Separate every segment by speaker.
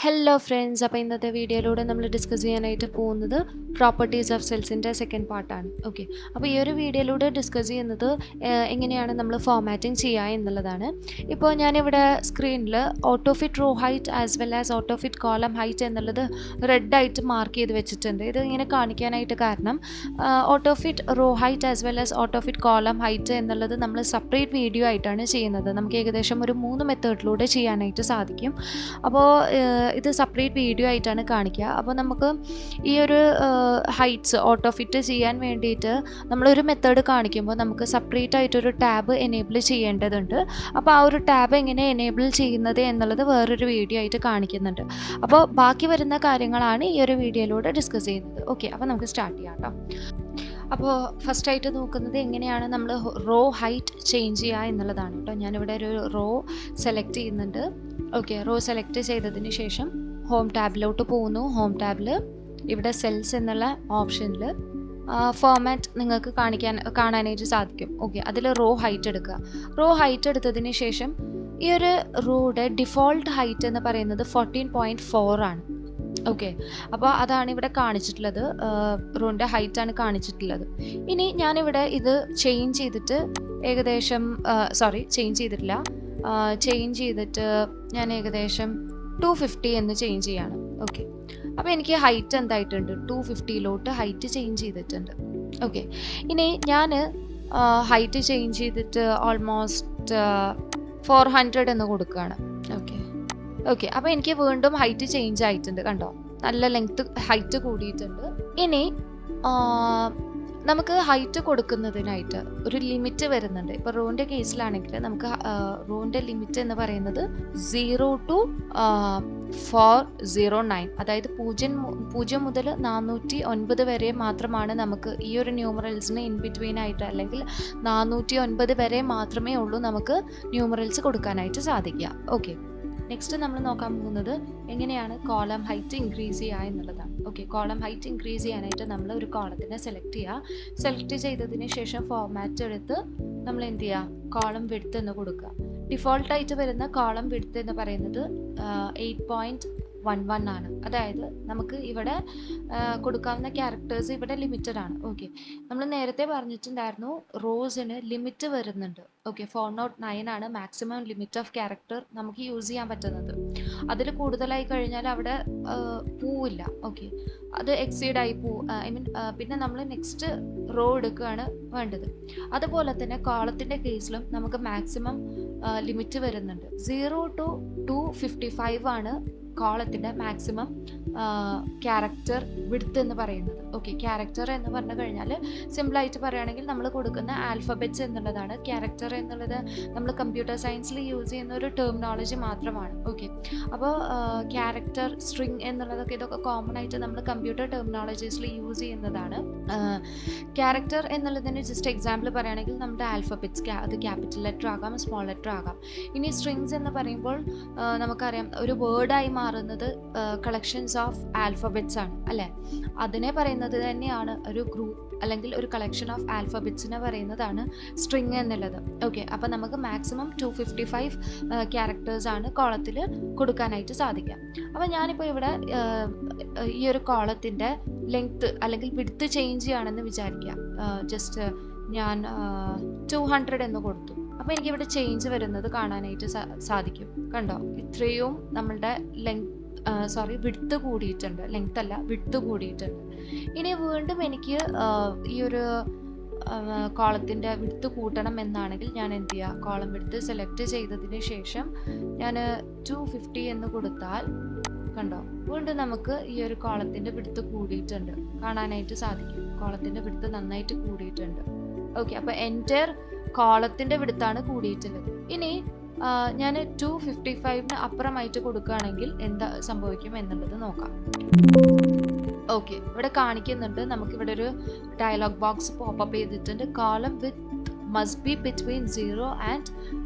Speaker 1: Hello friends, അപ്പോൾ ഇന്നത്തെ വീഡിയോയിലൂടെ നമ്മൾ ഡിസ്കസ് ചെയ്യാനായിട്ട് പോകുന്നത് പ്രോപ്പർട്ടീസ് ഓഫ് സെൽസിൻ്റെ സെക്കൻഡ് പാർട്ടാണ്. ഓക്കെ, അപ്പോൾ ഈ ഒരു വീഡിയോയിലൂടെ ഡിസ്കസ് ചെയ്യുന്നത് എങ്ങനെയാണ് നമ്മൾ ഫോർമാറ്റിംഗ് ചെയ്യുക എന്നുള്ളതാണ്. ഇപ്പോൾ ഞാനിവിടെ സ്ക്രീനിൽ auto fit row height as well as auto fit column height എന്നുള്ളത് റെഡായിട്ട് മാർക്ക് ചെയ്ത് വെച്ചിട്ടുണ്ട്. ഇത് ഇങ്ങനെ കാണിക്കാനായിട്ട് കാരണം auto fit row height as well as auto fit column height എന്നുള്ളത് നമ്മൾ സെപ്പറേറ്റ് വീഡിയോ ആയിട്ടാണ് ചെയ്യുന്നത്. നമുക്ക് ഏകദേശം ഒരു 3 മെത്തേഡിലൂടെ ചെയ്യാനായിട്ട് സാധിക്കും. അപ്പോൾ ഇത് സെപ്പറേറ്റ് വീഡിയോ ആയിട്ടാണ് കാണിക്കുക. അപ്പോൾ നമുക്ക് ഈ ഒരു ഹൈറ്റ്സ് ഓട്ടോ ഫിറ്റ് ചെയ്യാൻ വേണ്ടിയിട്ട് നമ്മളൊരു മെത്തേഡ് കാണിക്കുമ്പോൾ നമുക്ക് സെപ്പറേറ്റ് ആയിട്ടൊരു ടാബ് എനേബിൾ ചെയ്യേണ്ടതുണ്ട്. അപ്പോൾ ആ ഒരു ടാബ് എങ്ങനെ എനേബിൾ ചെയ്യുന്നത് എന്നുള്ളത് വേറൊരു വീഡിയോ ആയിട്ട് കാണിക്കുന്നുണ്ട്. അപ്പോൾ ബാക്കി വരുന്ന കാര്യങ്ങളാണ് ഈ ഒരു വീഡിയോയിലൂടെ ഡിസ്കസ് ചെയ്യുന്നത്. ഓക്കെ, അപ്പോൾ നമുക്ക് സ്റ്റാർട്ട് ചെയ്യാം കേട്ടോ. അപ്പോൾ ഫസ്റ്റായിട്ട് നോക്കുന്നത് എങ്ങനെയാണ് നമ്മൾ റോ ഹൈറ്റ് ചേഞ്ച് ചെയ്യുക എന്നുള്ളതാണ് കേട്ടോ. ഞാനിവിടെ ഒരു റോ സെലക്ട് ചെയ്യുന്നുണ്ട്. ഓക്കെ, റോ സെലക്ട് ചെയ്തതിന് ശേഷം ഹോം ടാബിലോട്ട് പോകുന്നു. ഹോം ടാബിൽ ഇവിടെ സെൽസ് എന്നുള്ള ഓപ്ഷനിൽ ഫോർമാറ്റ് നിങ്ങൾക്ക് കാണാനായിട്ട് സാധിക്കും. ഓക്കെ, അതിൽ റോ ഹൈറ്റ് എടുക്കുക. റോ ഹൈറ്റ് എടുത്തതിന് ശേഷം ഈ ഒരു റോയുടെ ഡിഫോൾട്ട് ഹൈറ്റ് എന്ന് പറയുന്നത് 14.4 ആണ്. ഓക്കെ, അപ്പോൾ അതാണ് ഇവിടെ കാണിച്ചിട്ടുള്ളത്. റോൻ്റെ ഹൈറ്റാണ് കാണിച്ചിട്ടുള്ളത്. ഇനി ഞാനിവിടെ ഇത് ചേഞ്ച് ചെയ്തിട്ട് ഏകദേശം ചേഞ്ച് ചെയ്തിട്ട് ഞാൻ ഏകദേശം 250 എന്ന് ചേഞ്ച് ചെയ്യാണ്. ഓക്കെ, അപ്പോൾ എനിക്ക് ഹൈറ്റ് എന്തായിട്ടുണ്ട് 250 ഹൈറ്റ് ചേഞ്ച് ചെയ്തിട്ടുണ്ട്. ഓക്കെ, ഇനി ഞാൻ ഹൈറ്റ് ചേഞ്ച് ചെയ്തിട്ട് ഓൾമോസ്റ്റ് 400 എന്ന് കൊടുക്കുകയാണ്. ഓക്കെ, അപ്പോൾ എനിക്ക് വീണ്ടും ഹൈറ്റ് ചേഞ്ച് ആയിട്ടുണ്ട്. കണ്ടോ, നല്ല ലെങ്ത് ഹൈറ്റ് കൂടിയിട്ടുണ്ട്. ഇനി നമുക്ക് ഹൈറ്റ് കൊടുക്കുന്നതിനായിട്ട് ഒരു ലിമിറ്റ് വരുന്നുണ്ട്. ഇപ്പോൾ റോൻ്റെ കേസിലാണെങ്കിൽ നമുക്ക് റോൻ്റെ ലിമിറ്റ് എന്ന് പറയുന്നത് 0 to 409, അതായത് 0 മുതൽ 409 വരെ മാത്രമാണ് നമുക്ക് ഈ ഒരു ന്യൂമറൽസിന് ഇൻ ബിറ്റ്വീൻ ആയിട്ട്, അല്ലെങ്കിൽ 409 വരെ മാത്രമേ ഉള്ളൂ നമുക്ക് ന്യൂമറൽസ് കൊടുക്കാനായിട്ട് സാധിക്കുക. ഓക്കെ, നെക്സ്റ്റ് നമ്മൾ നോക്കാൻ പോകുന്നത് എങ്ങനെയാണ് കോളം ഹൈറ്റ് ഇൻക്രീസ് ചെയ്യുക എന്നുള്ളതാണ്. ഓക്കെ, കോളം ഹൈറ്റ് ഇൻക്രീസ് ചെയ്യാനായിട്ട് നമ്മൾ ഒരു കോളത്തിനെ സെലക്ട് ചെയ്യുക. സെലക്ട് ചെയ്തതിന് ശേഷം ഫോർമാറ്റ് എടുത്ത് നമ്മൾ എന്ത് ചെയ്യുക, കോളം വിഡ്ത്ത് എന്ന് കൊടുക്കുക. ഡിഫോൾട്ടായിട്ട് വരുന്ന കോളം വിഡ്ത്ത് എന്ന് പറയുന്നത് 8.11 ആണ്. അതായത് നമുക്ക് ഇവിടെ കൊടുക്കാവുന്ന ക്യാരക്ടേഴ്സ് ഇവിടെ ലിമിറ്റഡ് ആണ്. ഓക്കെ, നമ്മൾ നേരത്തെ പറഞ്ഞിട്ടുണ്ടായിരുന്നു റോസിന് ലിമിറ്റ് വരുന്നുണ്ട്. ഓക്കെ, 409 ആണ് മാക്സിമം ലിമിറ്റ് ഓഫ് ക്യാരക്ടർ നമുക്ക് യൂസ് ചെയ്യാൻ പറ്റുന്നത്. അതിൽ കൂടുതലായി കഴിഞ്ഞാൽ അവിടെ പോവില്ല. ഓക്കെ, അത് എക്സീഡായി പിന്നെ നമ്മൾ നെക്സ്റ്റ് റോ എടുക്കുകയാണ് വേണ്ടത്. അതുപോലെ തന്നെ കോളത്തിൻ്റെ കേസിലും നമുക്ക് മാക്സിമം ലിമിറ്റ് വരുന്നുണ്ട്. 0 to 255 ആണ് കോളത്തിൻ്റെ മാക്സിമം ക്യാരക്ടർ വിഡ്ത്ത് എന്ന് പറയുന്നത്. ഓക്കെ, ക്യാരക്ടർ എന്ന് പറഞ്ഞു കഴിഞ്ഞാൽ സിമ്പിളായിട്ട് പറയുകയാണെങ്കിൽ നമ്മൾ കൊടുക്കുന്ന ആൽഫബറ്റ്സ് എന്നുള്ളതാണ്. ക്യാരക്ടർ എന്നുള്ളത് നമ്മൾ കമ്പ്യൂട്ടർ സയൻസിൽ യൂസ് ചെയ്യുന്ന ഒരു ടെർമിനോളജി മാത്രമാണ്. ഓക്കെ, അപ്പോൾ ക്യാരക്ടർ, സ്ട്രിങ് എന്നുള്ളതൊക്കെ ഇതൊക്കെ കോമൺ ആയിട്ട് നമ്മൾ കമ്പ്യൂട്ടർ ടെർമിനോളജീസിൽ യൂസ് ചെയ്യുന്നതാണ്. ക്യാരക്ടർ എന്നുള്ളതിന് ജസ്റ്റ് എക്സാമ്പിൾ പറയുകയാണെങ്കിൽ നമ്മുടെ ആൽഫബറ്റ്സ്, അത് ക്യാപിറ്റൽ ലെറ്റർ ആകാം, സ്മോൾ ലെറ്റർ ആകാം. ഇനി സ്ട്രിങ്സ് എന്ന് പറയുമ്പോൾ നമുക്കറിയാം ഒരു വേർഡായി മാറുന്നത് കളക്ഷൻസ് ഓഫ് ആൽഫബറ്റ്സ് ആണ്, അല്ലേ? അതിനെ പറയുന്നത് തന്നെയാണ് ഒരു ഗ്രൂപ്പ് അല്ലെങ്കിൽ ഒരു കളക്ഷൻ ഓഫ് ആൽഫബറ്റ്സിനെ പറയുന്നതാണ് സ്ട്രിങ് എന്നുള്ളത്. ഓക്കെ, അപ്പോൾ നമുക്ക് മാക്സിമം 255 ക്യാരക്ടേഴ്സ് ആണ് കോളത്തിൽ കൊടുക്കാനായിട്ട് സാധിക്കുക. അപ്പോൾ ഞാനിപ്പോൾ ഇവിടെ ഈ ഒരു കോളത്തിൻ്റെ ലെങ്ത്ത് അല്ലെങ്കിൽ വിഡ്ത്ത് ചേഞ്ച് ചെയ്യുകയാണെന്ന് വിചാരിക്കുക. ജസ്റ്റ് ഞാൻ 200 എന്ന് കൊടുത്തു. അപ്പോൾ എനിക്കിവിടെ ചേഞ്ച് വരുന്നത് കാണാനായിട്ട് സാധിക്കും. കണ്ടോ, ഇത്രയും നമ്മളുടെ വിഡ്ത്ത് കൂടിയിട്ടുണ്ട്. ലെങ്ത് അല്ല, വിഡ്ത്ത് കൂടിയിട്ടുണ്ട്. ഇനി വീണ്ടും എനിക്ക് ഈ ഒരു കോളത്തിൻ്റെ വിഡ്ത്ത് കൂട്ടണം എന്നാണെങ്കിൽ ഞാൻ എന്ത് ചെയ്യുക, കോളം വിഡ്ത്ത് സെലക്ട് ചെയ്തതിന് ശേഷം ഞാൻ 250 എന്ന് കൊടുത്താൽ കണ്ടോ, വീണ്ടും നമുക്ക് ഈ ഒരു കോളത്തിൻ്റെ വിഡ്ത്ത് കൂടിയിട്ടുണ്ട് കാണാനായിട്ട് സാധിക്കും. കോളത്തിൻ്റെ വിഡ്ത്ത് നന്നായിട്ട് കൂടിയിട്ടുണ്ട്. ഓക്കെ, അപ്പോൾ എൻ്റെ കോളത്തിൻ്റെ വിഡ്ത്താണ് കൂടിയിട്ടുള്ളത്. ഇനി ഞാൻ 255 അപ്പുറമായിട്ട് കൊടുക്കുകയാണെങ്കിൽ എന്താ സംഭവിക്കും എന്നുള്ളത് നോക്കാം. ഓക്കെ, ഇവിടെ കാണിക്കുന്നുണ്ട്, നമുക്കിവിടെ ഒരു ഡയലോഗ് ബോക്സ് പോപ്പപ്പ് ചെയ്തിട്ടുണ്ട്. Column with must be between 0 and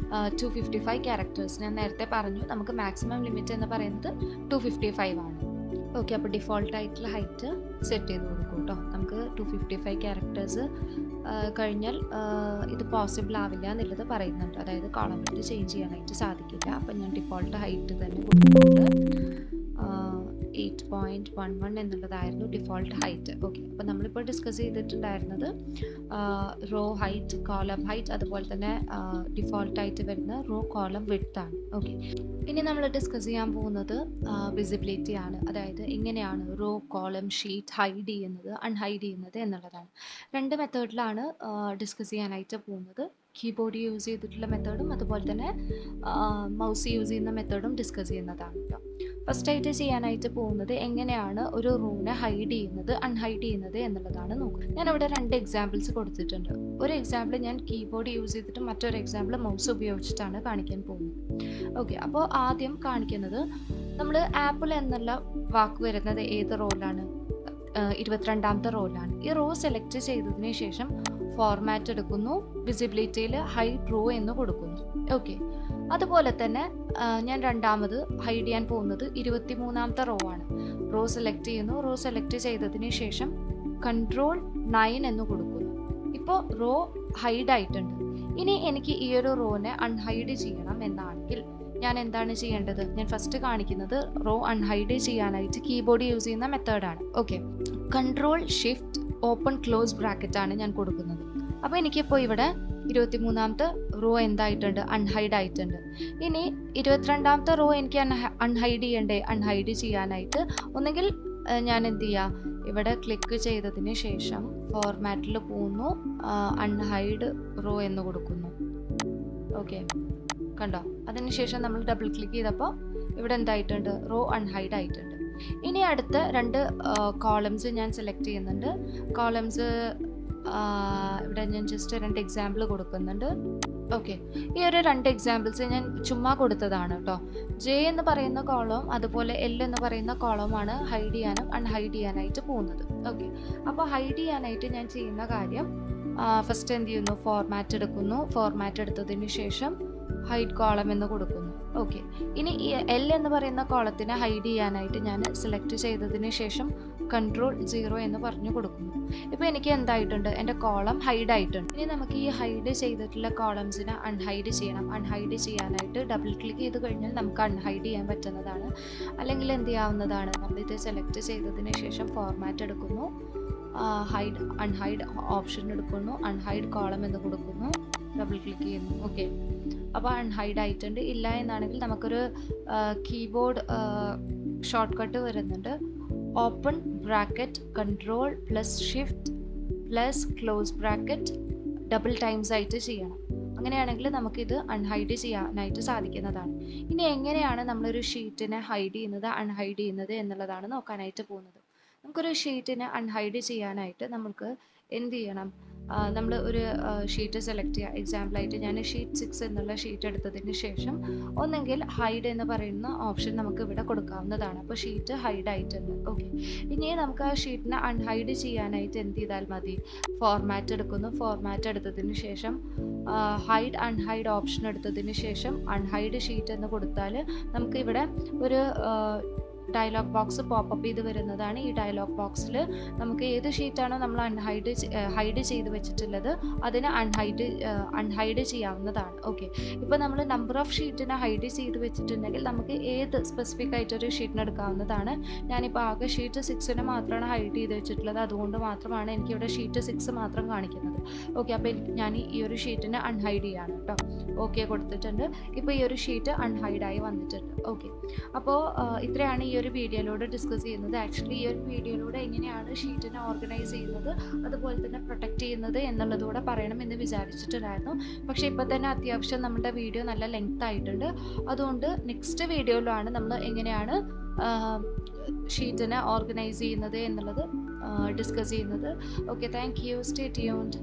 Speaker 1: 255 characters. ഞാൻ നേരത്തെ പറഞ്ഞു നമുക്ക് മാക്സിമം ലിമിറ്റ് എന്ന് പറയുന്നത് 255 ആണ്. ഓക്കെ, അപ്പോൾ ഡിഫോൾട്ടായിട്ടുള്ള ഹൈറ്റ് സെറ്റ് ചെയ്ത് കൊടുക്കും കേട്ടോ. നമുക്ക് 255 ക്യാരക്ടേഴ്സ് കഴിഞ്ഞാൽ ഇത് പോസിബിൾ ആവില്ല എന്നുള്ളത് പറയുന്നുണ്ട്. അതായത് കോളം വിഡ്ത്ത് ചേഞ്ച് ചെയ്യാനായിട്ട് സാധിക്കില്ല. അപ്പം ഞാൻ ഡിഫോൾട്ട് ഹൈറ്റ് തന്നെ കൊടുക്കുന്നുണ്ട്. 8.11 എന്നുള്ളതായിരുന്നു ഡിഫോൾട്ട് ഹൈറ്റ്. ഓക്കെ, അപ്പോൾ നമ്മളിപ്പോൾ ഡിസ്കസ് ചെയ്തിട്ടുണ്ടായിരുന്നത് റോ ഹൈറ്റ്, കോളം ഹൈറ്റ്, അതുപോലെ തന്നെ ഡിഫോൾട്ടായിട്ട് വരുന്ന റോ കോളം വിഡ്ത്ത് ആണ്. ഓക്കെ, ഇനി നമ്മൾ ഡിസ്കസ് ചെയ്യാൻ പോകുന്നത് വിസിബിലിറ്റി ആണ്. അതായത് എങ്ങനെയാണ് റോ കോളം ഷീറ്റ് ഹൈഡ് ചെയ്യുന്നത് അൺഹൈഡ് ചെയ്യുന്നത് എന്നുള്ളതാണ്. രണ്ട് മെത്തേഡിലാണ് ഡിസ്കസ് ചെയ്യാനായിട്ട് പോകുന്നത്. കീബോർഡ് യൂസ് ചെയ്തിട്ടുള്ള മെത്തേഡും അതുപോലെ തന്നെ മൗസ് യൂസ് ചെയ്യുന്ന മെത്തേഡും ഡിസ്കസ് ചെയ്യുന്നതാണ് കേട്ടോ. ഫസ്റ്റായിട്ട് ചെയ്യാനായിട്ട് പോകുന്നത് എങ്ങനെയാണ് ഒരു റോനെ ഹൈഡ് ചെയ്യുന്നത് അൺഹൈഡ് ചെയ്യുന്നത് എന്നുള്ളതാണ് നോക്കുക. ഞാനിവിടെ രണ്ട് എക്സാമ്പിൾസ് കൊടുത്തിട്ടുണ്ട്. ഒരു എക്സാമ്പിൾ ഞാൻ കീബോർഡ് യൂസ് ചെയ്തിട്ടും മറ്റൊരു എക്സാമ്പിൾ മൗസ് ഉപയോഗിച്ചിട്ടാണ് കാണിക്കാൻ പോകുന്നത്. ഓക്കെ, അപ്പോൾ ആദ്യം കാണിക്കുന്നത് നമ്മൾ ആപ്പിൾ എന്നുള്ള വാക്ക് വരുന്നത് ഏത് റോയിലാണ്? 22ാമത്തെ റോയിലാണ്. ഈ റോ സെലക്ട് ചെയ്തതിന് ശേഷം ഫോർമാറ്റ് എടുക്കുന്നു, വിസിബിലിറ്റിയിൽ ഹൈഡ് റോ എന്ന് കൊടുക്കുന്നു. ഓക്കെ, അതുപോലെ തന്നെ ഞാൻ രണ്ടാമത് ഹൈഡ് ചെയ്യാൻ പോകുന്നത് 23ാമത്തെ റോ ആണ്. റോ സെലക്ട് ചെയ്യുന്നു, റോ സെലക്ട് ചെയ്തതിന് ശേഷം Ctrl 9 എന്ന് കൊടുക്കുന്നു. ഇപ്പോൾ റോ ഹൈഡ് ആയിട്ടുണ്ട്. ഇനി എനിക്ക് ഈ ഒരു റോനെ അൺഹൈഡ് ചെയ്യണം എന്നാണെങ്കിൽ ഞാൻ എന്താണ് ചെയ്യേണ്ടത്? ഞാൻ ഫസ്റ്റ് കാണിക്കുന്നത് റോ അൺഹൈഡ് ചെയ്യാനായിട്ട് കീബോർഡ് യൂസ് ചെയ്യുന്ന മെത്തേഡാണ്. Okay, Ctrl Shift open close bracket ആണ് ഞാൻ കൊടുക്കുന്നത്. അപ്പോൾ എനിക്കിപ്പോൾ ഇവിടെ 23ാമത്തെ റോ എന്തായിട്ടുണ്ട്? അൺഹൈഡ് ആയിട്ടുണ്ട്. ഇനി 22ാമത്തെ റോ എനിക്ക് അൺഹൈഡ് ചെയ്യണ്ടേ? അൺഹൈഡ് ചെയ്യാനായിട്ട് ഒന്നെങ്കിൽ ഞാൻ എന്ത് ചെയ്യുക, ഇവിടെ ക്ലിക്ക് ചെയ്തതിന് ശേഷം ഫോർമാറ്റിൽ പോകുന്നു, അൺഹൈഡ് റോ എന്ന് കൊടുക്കുന്നു. ഓക്കെ, കണ്ടോ? അതിനുശേഷം നമ്മൾ ഡബിൾ ക്ലിക്ക് ചെയ്തപ്പോൾ ഇവിടെ എന്തായിട്ടുണ്ട്? റോ അൺഹൈഡ് ആയിട്ടുണ്ട്. ഇനി അടുത്ത രണ്ട് കോളംസ് ഞാൻ സെലക്ട് ചെയ്യുന്നുണ്ട്. കോളംസ് ഇവിടെ ഞാൻ ജസ്റ്റ് രണ്ട് എക്സാമ്പിൾ കൊടുക്കുന്നുണ്ട്. ഓക്കെ, ഈ ഒരു രണ്ട് എക്സാമ്പിൾസ് ഞാൻ ചുമ്മാ കൊടുത്തതാണ് കേട്ടോ. ജെ എന്ന് പറയുന്ന കോളവും അതുപോലെ എൽ എന്ന് പറയുന്ന കോളവുമാണ് ഹൈഡ് ചെയ്യാനും അൺഹൈഡ് ചെയ്യാനായിട്ട് പോകുന്നത്. ഓക്കെ, അപ്പോൾ ഹൈഡ് ചെയ്യാനായിട്ട് ഞാൻ ചെയ്യുന്ന കാര്യം ഫസ്റ്റ് എന്ത് ചെയ്യുന്നു? ഫോർമാറ്റ് എടുക്കുന്നു. ഫോർമാറ്റ് എടുത്തതിന് ശേഷം ഹൈഡ് കോളം എന്ന് കൊടുക്കുന്നു. ഓക്കെ, ഇനി എൽ എന്ന് പറയുന്ന കോളത്തിനെ ഹൈഡ് ചെയ്യാനായിട്ട് ഞാൻ സെലക്ട് ചെയ്തതിന് ശേഷം Ctrl 0 എന്ന് പറഞ്ഞു കൊടുക്കുന്നു. ഇപ്പോൾ എനിക്ക് എന്തായിട്ടുണ്ട്? എൻ്റെ കോളം ഹൈഡ് ആയിട്ടുണ്ട്. ഇനി നമുക്ക് ഈ ഹൈഡ് ചെയ്തിട്ടുള്ള കോളംസിനെ അൺഹൈഡ് ചെയ്യണം. അൺഹൈഡ് ചെയ്യാനായിട്ട് ഡബിൾ ക്ലിക്ക് ചെയ്ത് കഴിഞ്ഞാൽ നമുക്ക് അൺഹൈഡ് ചെയ്യാൻ പറ്റുന്നതാണ്. അല്ലെങ്കിൽ എന്ത് ചെയ്യാവുന്നതാണ്? നമ്മളിത് സെലക്ട് ചെയ്തതിന് ശേഷം ഫോർമാറ്റ് എടുക്കുന്നു, ഹൈഡ് അൺഹൈഡ് ഓപ്ഷൻ എടുക്കുന്നു, അൺഹൈഡ് കോളം എന്ന് കൊടുക്കുന്നു, ഡബിൾ ക്ലിക്ക് ചെയ്യുന്നു. ഓക്കെ, അപ്പോൾ അൺഹൈഡ് ആയിട്ടുണ്ട്. ഇല്ല എന്നാണെങ്കിൽ നമുക്കൊരു കീബോർഡ് ഷോർട്ട് കട്ട് വരുന്നുണ്ട്. Open bracket Ctrl + Shift + close bracket double times ആയിട്ട് ചെയ്യണം. അങ്ങനെയാണെങ്കിൽ നമുക്കിത് അൺഹൈഡ് ചെയ്യാനായിട്ട് സാധിക്കുന്നതാണ്. ഇനി എങ്ങനെയാണ് നമ്മളൊരു ഷീറ്റിനെ ഹൈഡ് ചെയ്യുന്നത് അൺഹൈഡ് ചെയ്യുന്നത് എന്നുള്ളതാണ് നോക്കാനായിട്ട് പോകുന്നത്. നമുക്കൊരു ഷീറ്റിനെ അൺഹൈഡ് ചെയ്യാനായിട്ട് നമുക്ക് എന്ത് ചെയ്യണം? നമ്മൾ ഒരു ഷീറ്റ് സെലക്ട് ചെയ്യുക. എക്സാമ്പിളായിട്ട് ഞാൻ ഷീറ്റ് 6 എന്നുള്ള ഷീറ്റ് എടുത്തതിന് ശേഷം ഒന്നെങ്കിൽ ഹൈഡ് എന്ന് പറയുന്ന ഓപ്ഷൻ നമുക്ക് ഇവിടെ കൊടുക്കാവുന്നതാണ്. അപ്പോൾ ഷീറ്റ് ഹൈഡ് ആയിട്ടുണ്ട്. ഓക്കെ, ഇനി നമുക്ക് ആ ഷീറ്റിനെ അൺഹൈഡ് ചെയ്യാനായിട്ട് എന്ത് ചെയ്താൽ മതി? ഫോർമാറ്റ് എടുക്കുന്നു. ഫോർമാറ്റ് എടുത്തതിന് ശേഷം ഹൈഡ് അൺഹൈഡ് ഓപ്ഷൻ എടുത്തതിന് ശേഷം അൺഹൈഡ് ഷീറ്റ് എന്ന് കൊടുത്താൽ നമുക്ക് ഇവിടെ ഒരു ഡയലോഗ് ബോക്സ് പോപ്പപ്പ് ചെയ്ത് വരുന്നതാണ്. ഈ ഡയലോഗ് ബോക്സിൽ നമുക്ക് ഏത് ഷീറ്റാണോ നമ്മൾ ഹൈഡ് ചെയ്ത് വെച്ചിട്ടുള്ളത് അതിനെ അൺഹൈഡ് ചെയ്യാവുന്നതാണ്. ഓക്കെ, ഇപ്പോൾ നമ്മൾ നമ്പർ ഓഫ് ഷീറ്റിനെ ഹൈഡ് ചെയ്ത് വെച്ചിട്ടുണ്ടെങ്കിൽ നമുക്ക് ഏത് സ്പെസിഫിക് ആയിട്ടൊരു ഷീറ്റിന് എടുക്കാവുന്നതാണ്. ഞാനിപ്പോൾ ആകെ ഷീറ്റ് 6നെ മാത്രമാണ് ഹൈഡ് ചെയ്ത് വെച്ചിട്ടുള്ളത്. അതുകൊണ്ട് മാത്രമാണ് എനിക്കിവിടെ ഷീറ്റ് 6 മാത്രം കാണിക്കുന്നത്. ഓക്കെ, അപ്പോൾ ഞാൻ ഈ ഒരു ഷീറ്റിനെ അൺഹൈഡ് ചെയ്യാണ് കേട്ടോ. ഓക്കെ കൊടുത്തിട്ടുണ്ട്. ഇപ്പോൾ ഈ ഒരു ഷീറ്റ് അൺഹൈഡായി വന്നിട്ടുണ്ട്. ഓക്കെ, അപ്പോൾ ഇത്രയാണ് ഈ ഒരു വീഡിയോയിലൂടെ ഡിസ്കസ് ചെയ്യുന്നത്. ആക്ച്വലി ഈ ഒരു വീഡിയോയിലൂടെ എങ്ങനെയാണ് ഷീറ്റിനെ ഓർഗനൈസ് ചെയ്യുന്നത് അതുപോലെ തന്നെ പ്രൊട്ടക്റ്റ് ചെയ്യുന്നത് എന്നുള്ളതുകൂടെ പറയണമെന്ന് വിചാരിച്ചിട്ടുണ്ടായിരുന്നു. പക്ഷേ ഇപ്പോൾ തന്നെ അത്യാവശ്യം നമ്മുടെ വീഡിയോ നല്ല ലെങ്ത് ആയിട്ടുണ്ട്. അതുകൊണ്ട് നെക്സ്റ്റ് വീഡിയോയിലാണ് നമ്മൾ എങ്ങനെയാണ് ഷീറ്റിനെ ഓർഗനൈസ് ചെയ്യുന്നത് എന്നുള്ളത് ഡിസ്കസ് ചെയ്യുന്നത്. Okay, thank you. Stay tuned.